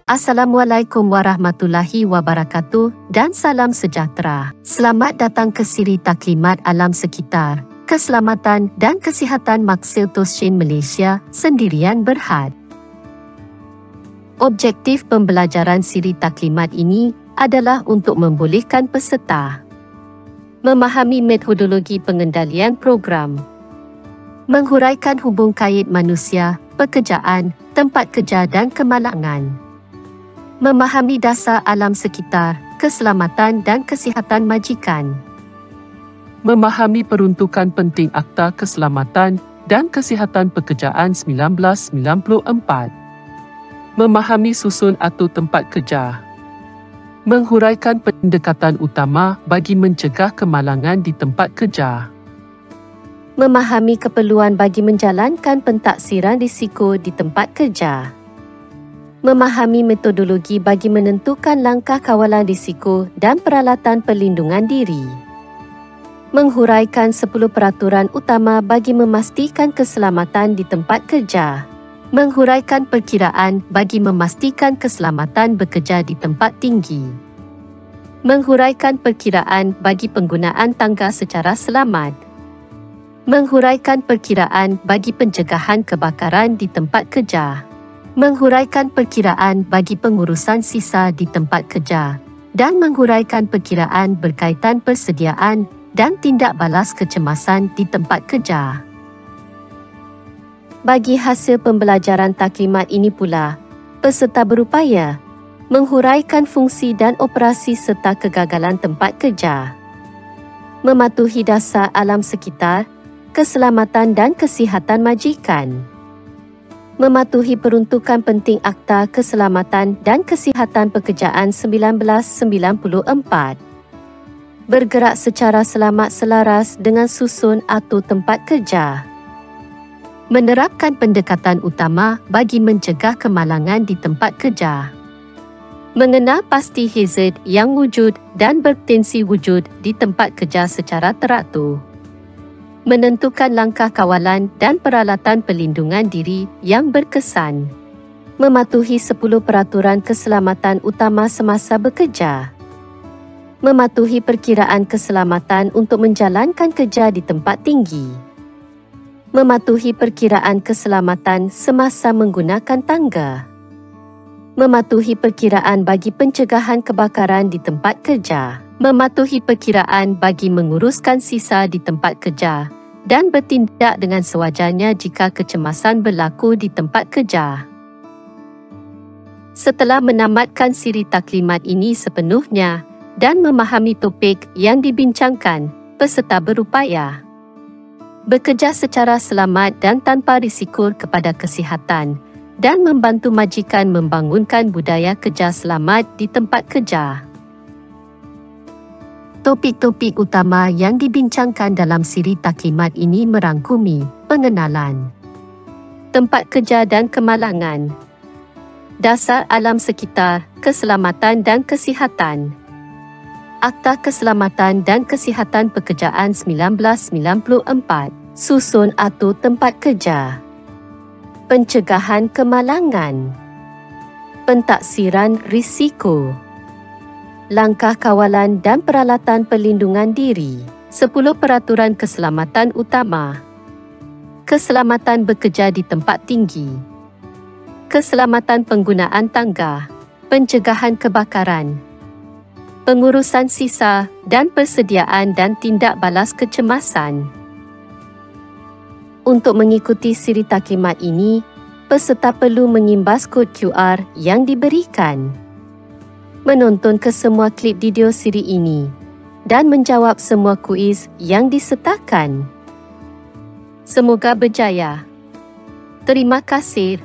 Assalamualaikum warahmatullahi wabarakatuh dan salam sejahtera. Selamat datang ke siri taklimat alam sekitar, keselamatan dan kesihatan Maksil Toshin Malaysia Sendirian Berhad. Objektif pembelajaran siri taklimat ini adalah untuk membolehkan peserta memahami metodologi pengendalian program, menghuraikan hubung kait manusia, pekerjaan, tempat kerja dan kemalangan, memahami dasar alam sekitar, keselamatan dan kesihatan majikan, memahami peruntukan penting Akta Keselamatan dan Kesihatan Pekerjaan 1994, memahami susun atau tempat kerja, menghuraikan pendekatan utama bagi mencegah kemalangan di tempat kerja, memahami keperluan bagi menjalankan pentaksiran risiko di tempat kerja, memahami metodologi bagi menentukan langkah kawalan risiko dan peralatan perlindungan diri, menghuraikan 10 peraturan utama bagi memastikan keselamatan di tempat kerja, menghuraikan perkiraan bagi memastikan keselamatan bekerja di tempat tinggi, menghuraikan perkiraan bagi penggunaan tangga secara selamat, menghuraikan perkiraan bagi pencegahan kebakaran di tempat kerja, menghuraikan perkiraan bagi pengurusan sisa di tempat kerja, dan menghuraikan perkiraan berkaitan persediaan dan tindak balas kecemasan di tempat kerja. Bagi hasil pembelajaran taklimat ini pula, peserta berupaya menghuraikan fungsi dan operasi serta kegagalan tempat kerja, mematuhi dasar alam sekitar, keselamatan dan kesihatan majikan, mematuhi peruntukan penting Akta Keselamatan dan Kesihatan Pekerjaan 1994, bergerak secara selamat selaras dengan susun atau tempat kerja, menerapkan pendekatan utama bagi mencegah kemalangan di tempat kerja, mengenal pasti hazard yang wujud dan berpotensi wujud di tempat kerja secara teratur, menentukan langkah kawalan dan peralatan perlindungan diri yang berkesan, mematuhi 10 peraturan keselamatan utama semasa bekerja, mematuhi perkiraan keselamatan untuk menjalankan kerja di tempat tinggi, mematuhi perkiraan keselamatan semasa menggunakan tangga, mematuhi perkiraan bagi pencegahan kebakaran di tempat kerja, mematuhi perkiraan bagi menguruskan sisa di tempat kerja dan bertindak dengan sewajarnya jika kecemasan berlaku di tempat kerja. Setelah menamatkan siri taklimat ini sepenuhnya dan memahami topik yang dibincangkan, peserta berupaya bekerja secara selamat dan tanpa risiko kepada kesihatan dan membantu majikan membangunkan budaya kerja selamat di tempat kerja. Topik-topik utama yang dibincangkan dalam siri taklimat ini merangkumi pengenalan tempat kerja dan kemalangan, dasar alam sekitar, keselamatan dan kesihatan, Akta Keselamatan dan Kesihatan Pekerjaan 1994, susun atau tempat kerja, pencegahan kemalangan, pentaksiran risiko, langkah kawalan dan peralatan perlindungan diri, 10 peraturan keselamatan utama, keselamatan bekerja di tempat tinggi, keselamatan penggunaan tangga, pencegahan kebakaran, pengurusan sisa dan persediaan dan tindak balas kecemasan. Untuk mengikuti siri taklimat ini, peserta perlu mengimbas kod QR yang diberikan, menonton kesemua klip video siri ini, dan menjawab semua kuis yang disertakan. Semoga berjaya. Terima kasih.